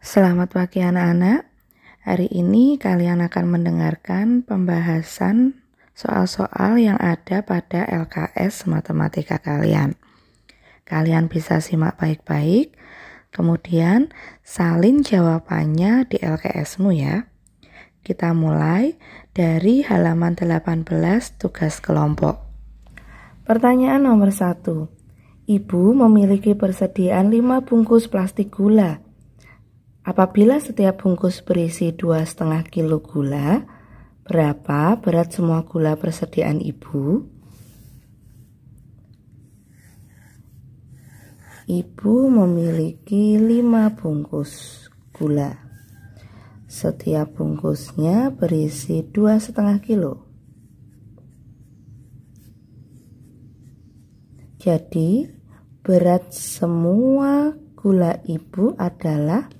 Selamat pagi anak-anak. Hari ini kalian akan mendengarkan pembahasan soal-soal yang ada pada LKS matematika kalian. Kalian bisa simak baik-baik, kemudian salin jawabannya di LKS-mu ya. Kita mulai dari halaman 18 tugas kelompok. Pertanyaan nomor 1. Ibu memiliki persediaan 5 bungkus plastik gula. Apabila setiap bungkus berisi 2,5 kilo gula, berapa berat semua gula persediaan ibu? Ibu memiliki 5 bungkus gula. Setiap bungkusnya berisi 2,5 kilo. Jadi, berat semua gula ibu adalah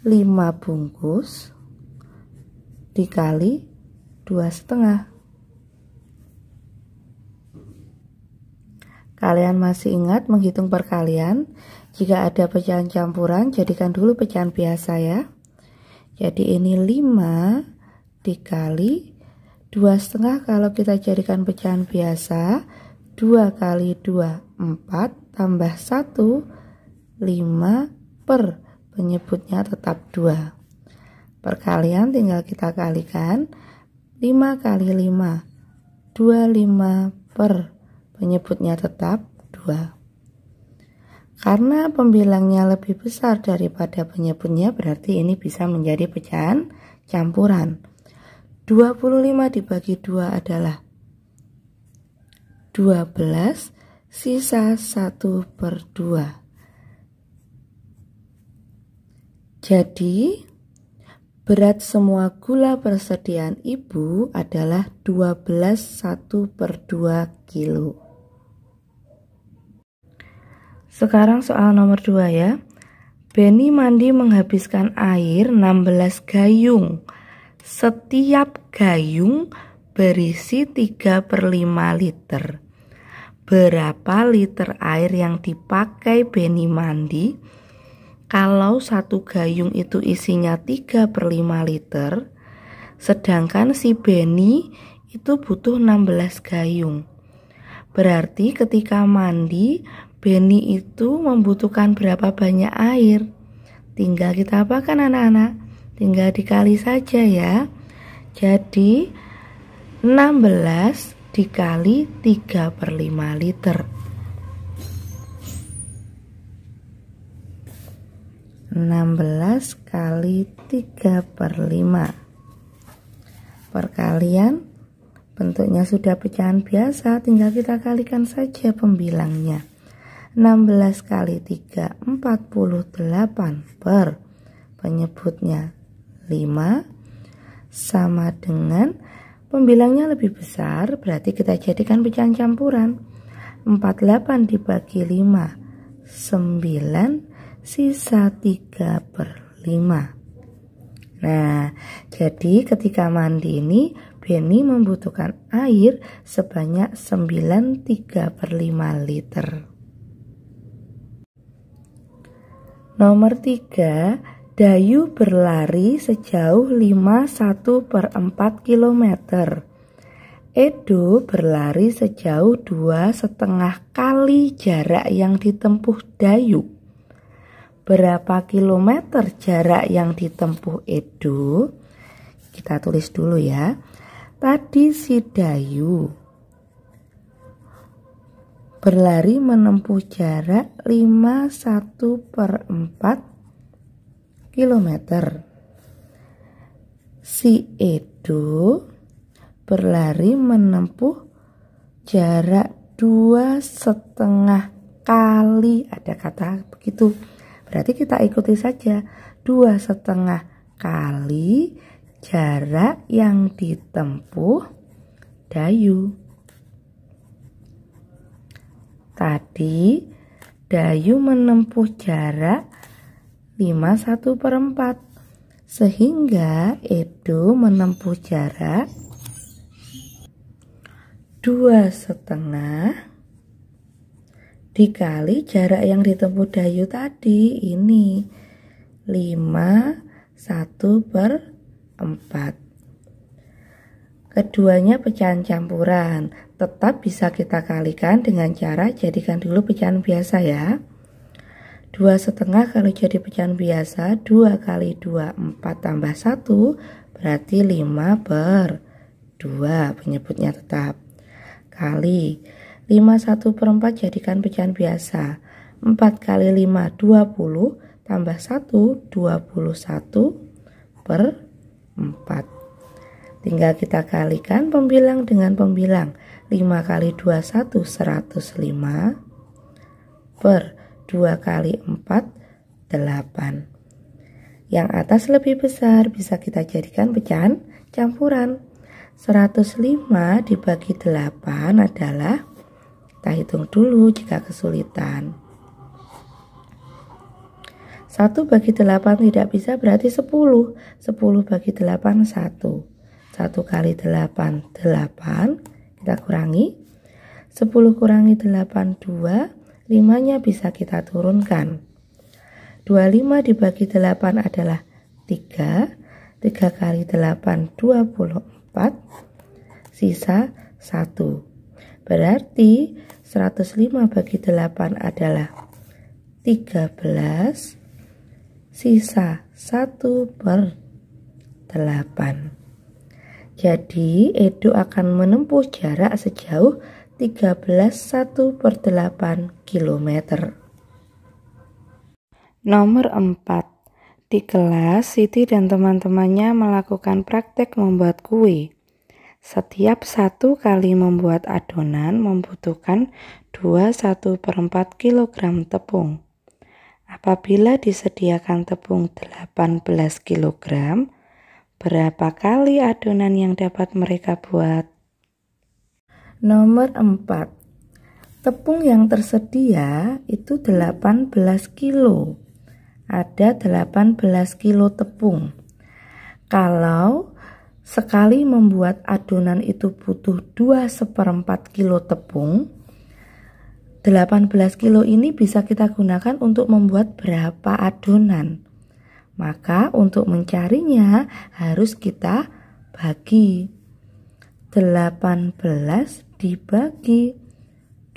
5 bungkus dikali 2,5. Kalian masih ingat menghitung perkalian? Jika ada pecahan campuran, jadikan dulu pecahan biasa ya. Jadi ini 5 dikali 2,5. Kalau kita jadikan pecahan biasa, 2 kali 2, 4, tambah 1, 5 per penyebutnya tetap 2. Perkalian tinggal kita kalikan. 5 kali 5, 25 per penyebutnya tetap 2. Karena pembilangnya lebih besar daripada penyebutnya, berarti ini bisa menjadi pecahan campuran. 25 dibagi 2 adalah 12, sisa 1/2. Jadi, berat semua gula persediaan ibu adalah 12 1/2 kilo. Sekarang soal nomor 2 ya. Benny mandi menghabiskan air 16 gayung. Setiap gayung berisi 3/5 liter. Berapa liter air yang dipakai Benny mandi? Kalau satu gayung itu isinya 3/5 liter, sedangkan si Benny itu butuh 16 gayung. Berarti ketika mandi, Benny itu membutuhkan berapa banyak air? Tinggal kita apakan anak-anak? Tinggal dikali saja ya. Jadi 16 dikali 3/5 liter. 16 kali 3/5. Perkalian bentuknya sudah pecahan biasa, tinggal kita kalikan saja pembilangnya. 16 kali 3, 48 per penyebutnya 5 sama dengan pembilangnya lebih besar, berarti kita jadikan pecahan campuran. 48 dibagi 5, 9, sisa 3/5. Nah, jadi ketika mandi ini Benny membutuhkan air sebanyak 9 3/5 liter. Nomor 3, Dayu berlari sejauh 5 1/4 km. Edo berlari sejauh 2,5 kali jarak yang ditempuh Dayu. Berapa kilometer jarak yang ditempuh Edo? Kita tulis dulu ya. Tadi si Dayu berlari menempuh jarak 5 1/4 kilometer. Si Edo berlari menempuh jarak 2,5 kali. Ada kata begitu. Berarti kita ikuti saja. 2,5 kali jarak yang ditempuh Dayu. Tadi Dayu menempuh jarak 5 1/4. Sehingga Edo menempuh jarak 2,5 dikali jarak yang ditempuh Dayu tadi ini. 5 1/4. Keduanya pecahan campuran, tetap bisa kita kalikan dengan cara jadikan dulu pecahan biasa ya. 2,5 kalau jadi pecahan biasa, 2 kali 2 4 tambah 1 berarti 5/2, penyebutnya tetap. Kali 5 1/4 jadikan pecahan biasa, 4 kali 5 20 tambah 1 21/4. Tinggal kita kalikan pembilang dengan pembilang. 5 kali 2 1 105 per 2 kali 4 8. Yang atas lebih besar, bisa kita jadikan pecahan campuran. 105 dibagi 8 adalah, kita hitung dulu jika kesulitan. 1 bagi 8 tidak bisa, berarti 10. 10 bagi 8 1. 1 kali 8 8. Kita kurangi. 10 kurangi 8 2. 5-nya bisa kita turunkan. 25 dibagi 8 adalah 3. 3 kali 8 24. Sisa 1. Berarti 105 bagi 8 adalah 13. Sisa 1/8. Jadi Edo akan menempuh jarak sejauh 13 1/8 km. Nomor 4. Di kelas, Siti dan teman-temannya melakukan praktek membuat kue. Setiap 1 kali membuat adonan membutuhkan 2 1/4 kg tepung. Apabila disediakan tepung 18 kg, berapa kali adonan yang dapat mereka buat? Nomor 4. Tepung yang tersedia itu 18 kilo. Ada 18 kilo tepung. Kalau sekali membuat adonan itu butuh 2 1/4 kilo tepung, 18 kilo ini bisa kita gunakan untuk membuat berapa adonan. Maka untuk mencarinya harus kita bagi. 18 dibagi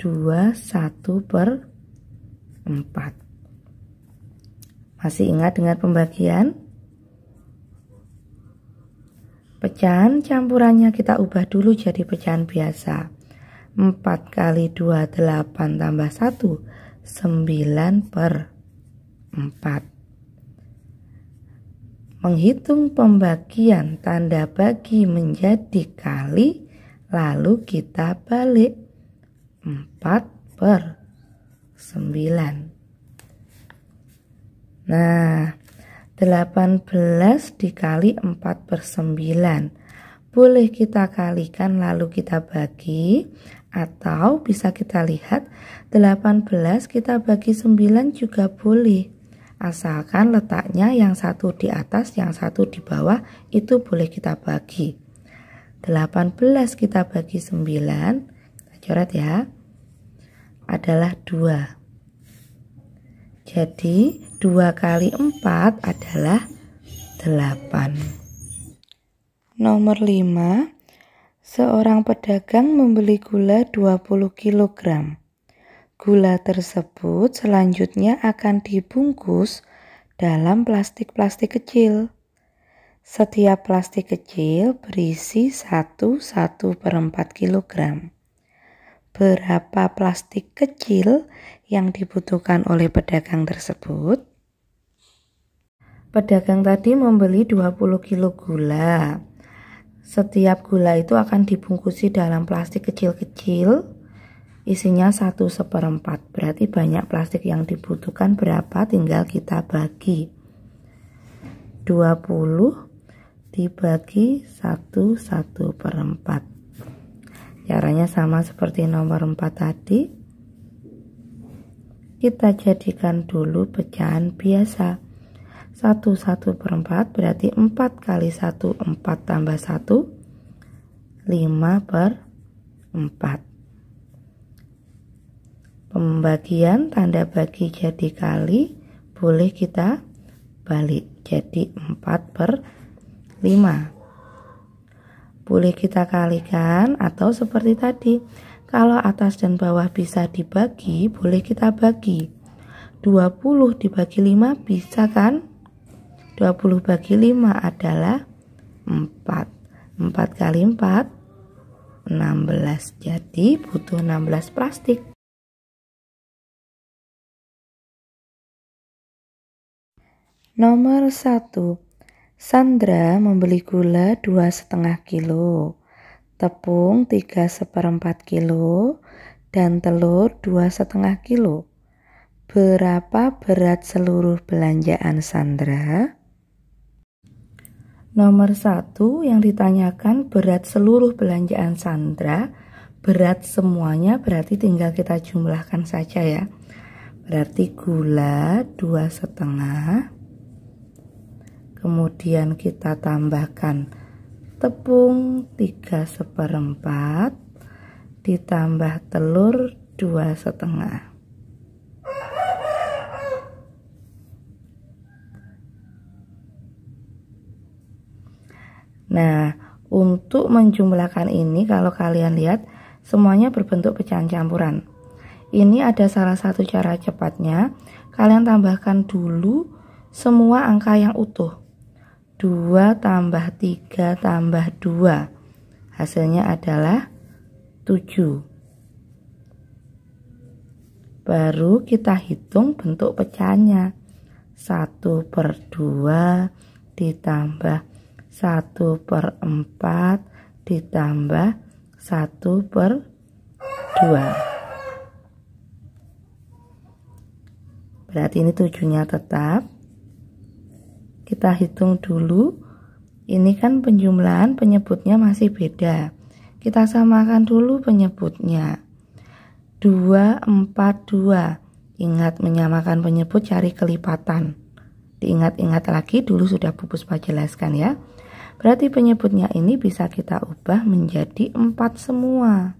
2 1/4. Masih ingat dengan pembagian? Pecahan campurannya kita ubah dulu jadi pecahan biasa. 4 kali 2 8 tambah 1 9/4. Menghitung pembagian, tanda bagi menjadi kali, lalu kita balik. 4/9. Nah, 18 dikali 4/9. Boleh kita kalikan lalu kita bagi, atau bisa kita lihat 18 kita bagi 9 juga boleh. Asalkan letaknya yang satu di atas, yang satu di bawah, itu boleh kita bagi. 18 kita bagi 9, kita coret ya, adalah 2. Jadi 2 kali 4 adalah 8. Nomor 5. Seorang pedagang membeli gula 20 kg. Gula tersebut selanjutnya akan dibungkus dalam plastik-plastik kecil. Setiap plastik kecil berisi 1 1/4 kg. Berapa plastik kecil yang dibutuhkan oleh pedagang tersebut? Pedagang tadi membeli 20 kg gula. Setiap gula itu akan dibungkusi dalam plastik kecil-kecil, isinya 1 1/4. Berarti banyak plastik yang dibutuhkan berapa, tinggal kita bagi. 20 dibagi 1 1/4. Caranya sama seperti nomor 4 tadi. Kita jadikan dulu pecahan biasa. 1 1/4 berarti 4 kali 1 4 tambah 1 5/4. Pembagian tanda bagi jadi kali boleh kita balik jadi 4/5. Boleh kita kalikan atau seperti tadi, kalau atas dan bawah bisa dibagi, boleh kita bagi. 20 dibagi 5 bisa kan? 20 bagi 5 adalah 4. 4 kali 4 16. Jadi butuh 16 plastik. Nomor 1. Sandra membeli gula 2,5 kilo, tepung 3/4 kilo, dan telur 2,5 kilo. Berapa berat seluruh belanjaan Sandra? Nomor 1 yang ditanyakan berat seluruh belanjaan Sandra. Berat semuanya berarti tinggal kita jumlahkan saja ya. Berarti gula 2,5. Kemudian kita tambahkan tepung 3/4 ditambah telur 2,5. Nah, untuk menjumlahkan ini kalau kalian lihat semuanya berbentuk pecahan campuran. Ini ada salah satu cara cepatnya. Kalian tambahkan dulu semua angka yang utuh. 2 tambah 3 tambah 2. Hasilnya adalah 7. Baru kita hitung bentuk pecahannya. 1/2 ditambah 1/4 ditambah 1/2. Berarti ini 7-nya tetap. Kita hitung dulu. Ini kan penjumlahan, penyebutnya masih beda. Kita samakan dulu penyebutnya. 2, 4, 2. Ingat menyamakan penyebut, cari kelipatan. Diingat-ingat lagi, dulu sudah Bu Puspa jelaskan ya. Berarti penyebutnya ini bisa kita ubah menjadi 4 semua.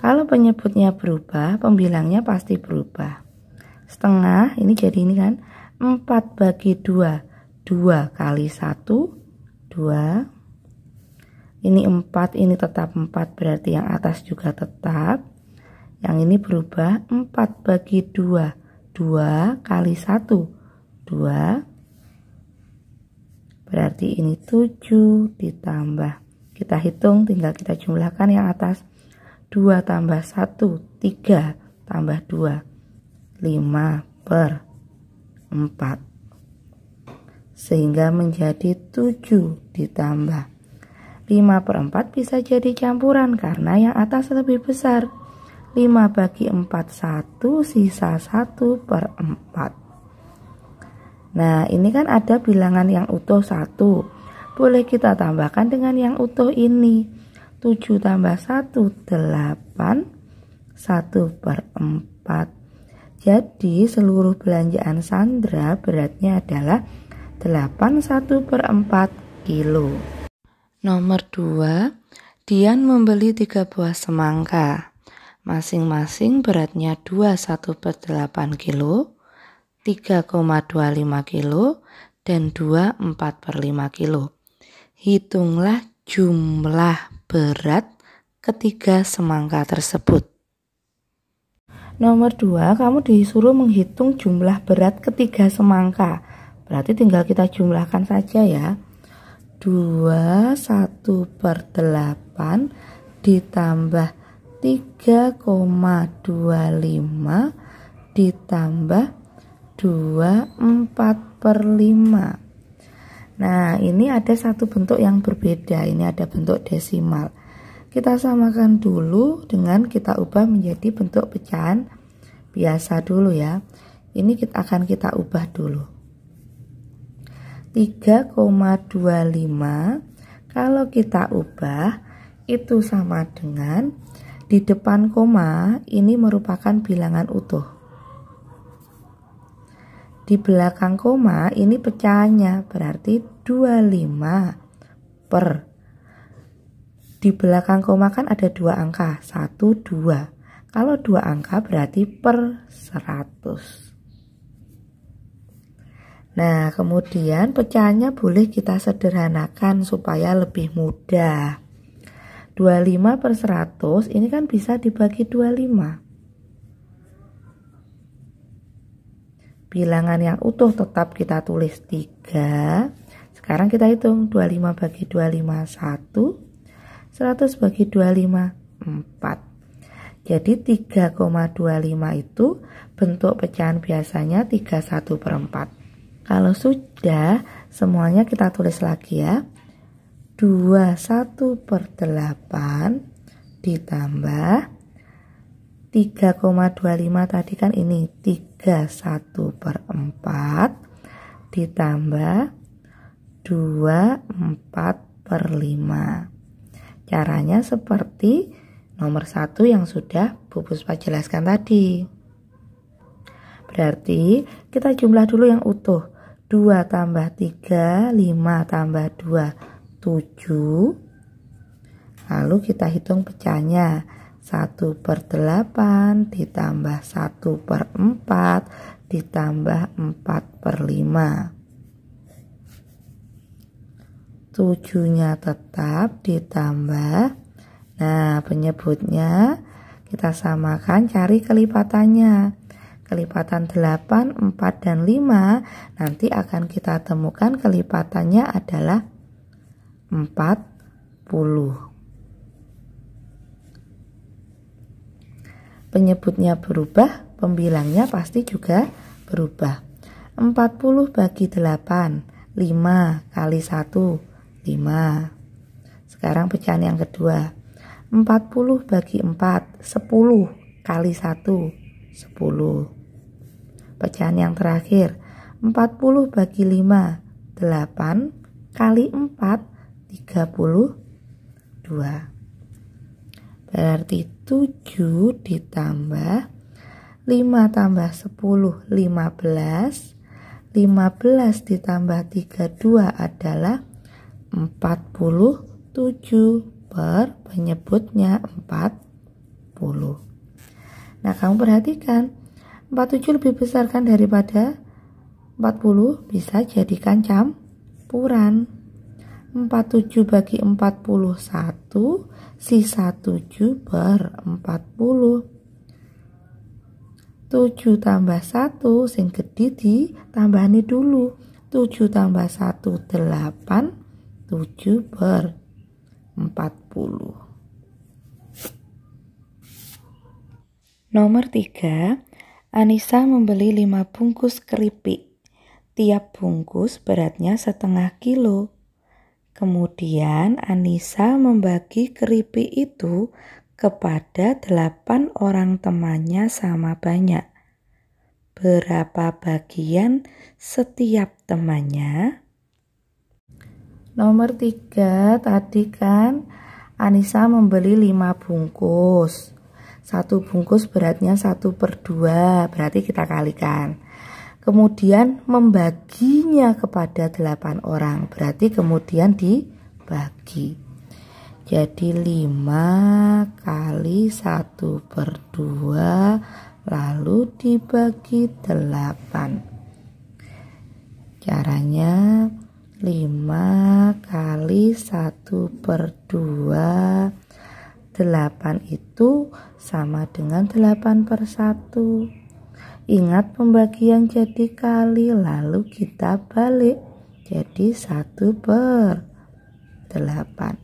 Kalau penyebutnya berubah, pembilangnya pasti berubah. Setengah, ini jadi ini kan 4 bagi 2. 2 kali 1, 2. Ini 4, ini tetap 4, berarti yang atas juga tetap. Yang ini berubah 4 bagi 2. 2 kali 1, 2. Berarti ini 7 ditambah. Kita hitung, tinggal kita jumlahkan yang atas. 2 tambah 1, 3 tambah 2, 5/4. Sehingga menjadi 7 ditambah 5/4 bisa jadi campuran karena yang atas lebih besar. 5 bagi 4, 1, sisa 1/4. Nah, ini kan ada bilangan yang utuh 1. Boleh kita tambahkan dengan yang utuh ini. 7 tambah 1, 8, 1/4. Jadi seluruh belanjaan Sandra beratnya adalah 8 1/4 kilo. Nomor 2, Dian membeli 3 buah semangka. Masing-masing beratnya 21/8 kilo, 3,25 kilo, dan 2,4/5 kilo. Hitunglah jumlah berat ketiga semangka tersebut. Nomor 2, kamu disuruh menghitung jumlah berat ketiga semangka. Berarti tinggal kita jumlahkan saja ya. 21/8 ditambah 3,25 ditambah 2,4/5. Nah, ini ada satu bentuk yang berbeda. Ini ada bentuk desimal. Kita samakan dulu dengan kita ubah menjadi bentuk pecahan biasa dulu ya. Ini akan kita ubah dulu. 3,25 kalau kita ubah itu sama dengan di depan koma ini merupakan bilangan utuh. Di belakang koma ini pecahannya berarti 25 per. Di belakang koma kan ada 2 angka, 1, 2. Kalau 2 angka berarti per 100. Nah, kemudian pecahannya boleh kita sederhanakan supaya lebih mudah. 25 per 100 ini kan bisa dibagi 25. Bilangan yang utuh tetap kita tulis 3. Sekarang kita hitung 25 bagi 25 1, 100 bagi 25 4. Jadi 3,25 itu bentuk pecahan biasanya 31 per 4. Kalau sudah, semuanya kita tulis lagi ya. 21 per 8 ditambah 3,25 tadi kan ini 31 per 4 ditambah 24 per 5. Caranya seperti nomor 1 yang sudah Bu Puspa jelaskan tadi. Berarti kita jumlah dulu yang utuh. 2 tambah 3, 5 tambah 2, 7. Lalu kita hitung pecahnya. 1 per 8 ditambah 1 per 4 ditambah 4 per 5. 7-nya tetap ditambah. Nah, penyebutnya kita samakan, cari kelipatannya. Kelipatan 8, 4, dan 5 nanti akan kita temukan kelipatannya adalah 40. Penyebutnya berubah, pembilangnya pasti juga berubah. 40 bagi 8, 5 kali 1, 5. Sekarang pecahan yang kedua. 40 bagi 4, 10 kali 1, 10. Pecahan yang terakhir, 40 bagi 5, 8 kali 4, 32. Berarti 7 ditambah 5 tambah 10, 15. 15 ditambah 32 adalah 47. Per penyebutnya 40. Nah, kamu perhatikan 47 lebih besar kan daripada 40, bisa jadikan campuran. 47 bagi 41, sisa 7 per 40. 7 tambah 1 sing gede ditambahani dulu. 7 tambah 1 8, 7 per 40. Nomor 3, Anissa membeli 5 bungkus keripik. Tiap bungkus beratnya setengah kilo. Kemudian Anissa membagi keripik itu kepada 8 orang temannya sama banyak. Berapa bagian setiap temannya? Nomor 3 tadi kan Anissa membeli 5 bungkus. 1 bungkus beratnya 1/2, berarti kita kalikan. Kemudian membaginya kepada 8 orang, berarti kemudian dibagi. Jadi 5 kali 1/2 lalu dibagi 8. Caranya 5 kali 1/2, 8 itu sama dengan 8/1. Ingat pembagian jadi kali, lalu kita balik jadi 1/8.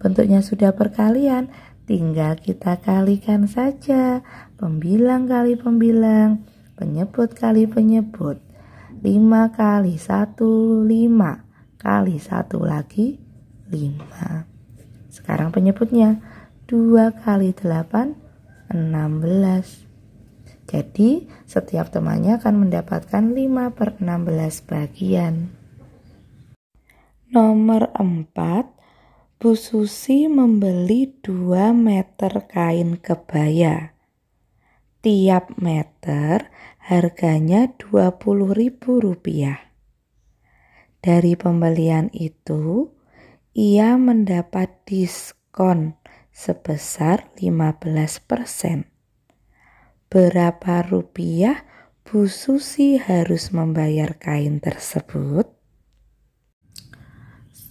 Bentuknya sudah perkalian, tinggal kita kalikan saja. Pembilang kali pembilang, penyebut kali penyebut. 5 kali 1, 5 kali 1 lagi 5. Sekarang penyebutnya 2 kali 8, 16. Jadi setiap temannya akan mendapatkan 5/16 bagian. Nomor 4, Bu Susi membeli 2 meter kain kebaya. Tiap meter harganya Rp20.000. Dari pembelian itu, ia mendapat diskon sebesar 15%. Berapa rupiah Bu Susi harus membayar kain tersebut?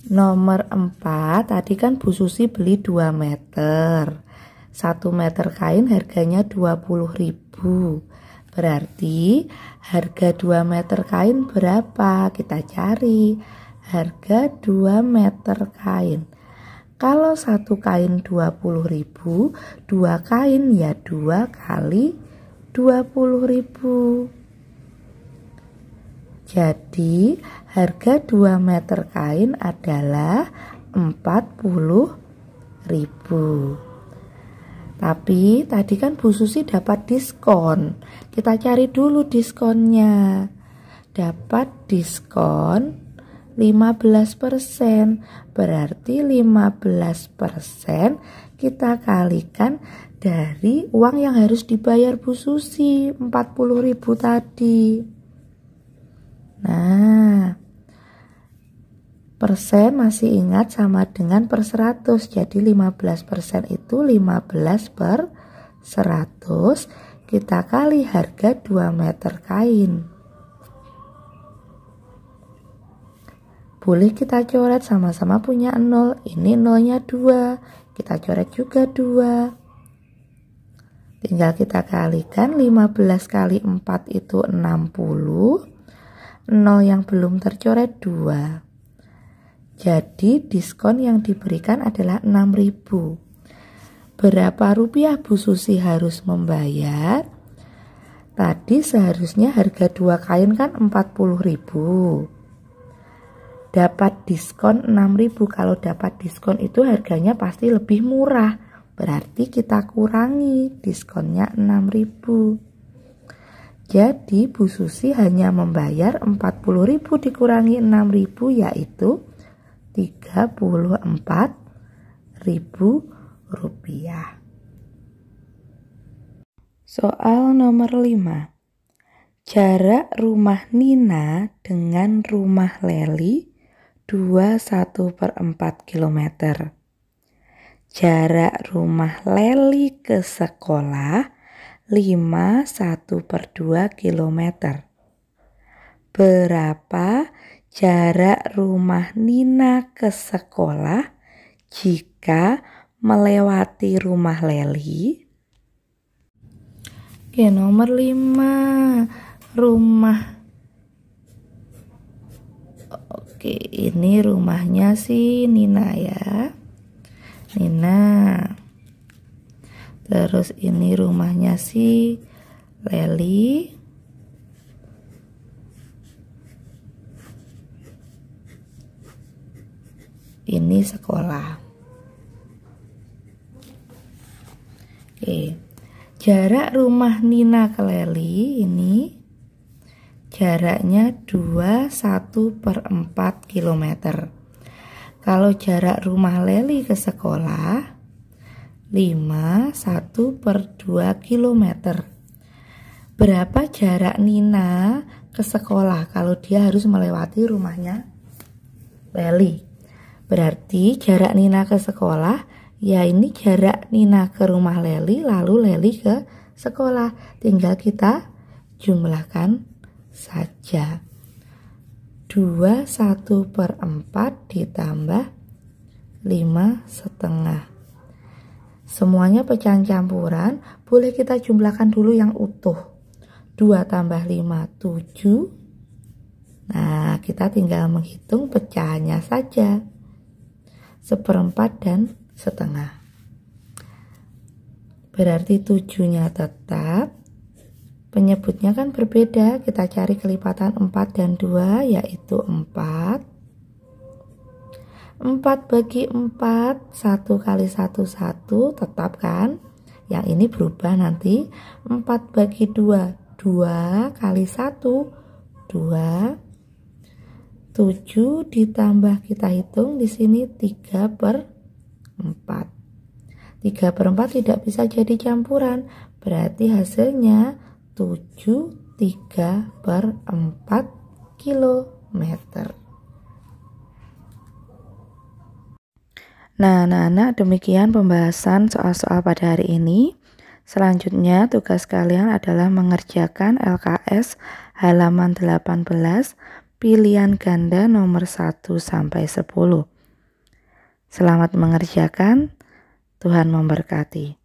Nomor 4, tadi kan Bu Susi beli 2 meter. 1 meter kain harganya 20.000. Berarti harga 2 meter kain berapa? Kita cari harga 2 meter kain. Kalau 1 kain 20.000, 2 kain ya 2 kali 20.000. Jadi harga 2 meter kain adalah 40.000. Tapi tadi kan Bu Susi dapat diskon. Kita cari dulu diskonnya. Dapat diskon 15%. Berarti 15% kita kalikan dari uang yang harus dibayar Bu Susi, 40.000 tadi. Nah, persen masih ingat sama dengan per 100. Jadi 15% itu 15 per 100. Kita kali harga 2 meter kain. Boleh kita coret, sama-sama punya 0. Ini nolnya 2. Kita coret juga 2. Tinggal kita kalikan 15 kali 4 itu 60. 0 yang belum tercoret 2. Jadi diskon yang diberikan adalah 6.000. Berapa rupiah Bu Susi harus membayar? Tadi seharusnya harga 2 kain kan 40.000. Dapat diskon 6.000. Kalau dapat diskon itu harganya pasti lebih murah. Berarti kita kurangi diskonnya 6.000. Jadi Bu Susi hanya membayar 40.000 dikurangi 6.000 yaitu 34.000 rupiah. Soal nomor 5. Jarak rumah Nina dengan rumah Leli 21/4 km. Jarak rumah Leli ke sekolah 51/2 km. Berapa jarak rumah Nina ke sekolah jika melewati rumah Leli? Oke, nomor 5. Rumah. Oke, ini rumahnya si Nina ya. Nina. Terus ini rumahnya si Leli. Ini sekolah. Oke. Jarak rumah Nina ke Leli ini jaraknya 21/4 km. Kalau jarak rumah Leli ke sekolah 51/2 km. Berapa jarak Nina ke sekolah kalau dia harus melewati rumahnya Leli? Berarti jarak Nina ke sekolah, ya ini jarak Nina ke rumah Leli, lalu Leli ke sekolah. Tinggal kita jumlahkan saja. 21/4 ditambah 5,5. Semuanya pecahan campuran, boleh kita jumlahkan dulu yang utuh. 2 tambah 5, 7. Nah, kita tinggal menghitung pecahannya saja. 1/4 dan 1/2. Berarti 7-nya tetap. Penyebutnya kan berbeda. Kita cari kelipatan 4 dan 2, yaitu 4. 4 bagi 4, 1 kali 1, 1, tetap kan? Yang ini berubah nanti. 4 bagi 2, 2 kali 1, 2. 7 ditambah kita hitung di sini 3/4. 3/4 tidak bisa jadi campuran. Berarti hasilnya 7 3/4 km. Nah, anak-anak, demikian pembahasan soal-soal pada hari ini. Selanjutnya tugas kalian adalah mengerjakan LKS halaman 18 pilihan ganda nomor 1 sampai 10. Selamat mengerjakan, Tuhan memberkati.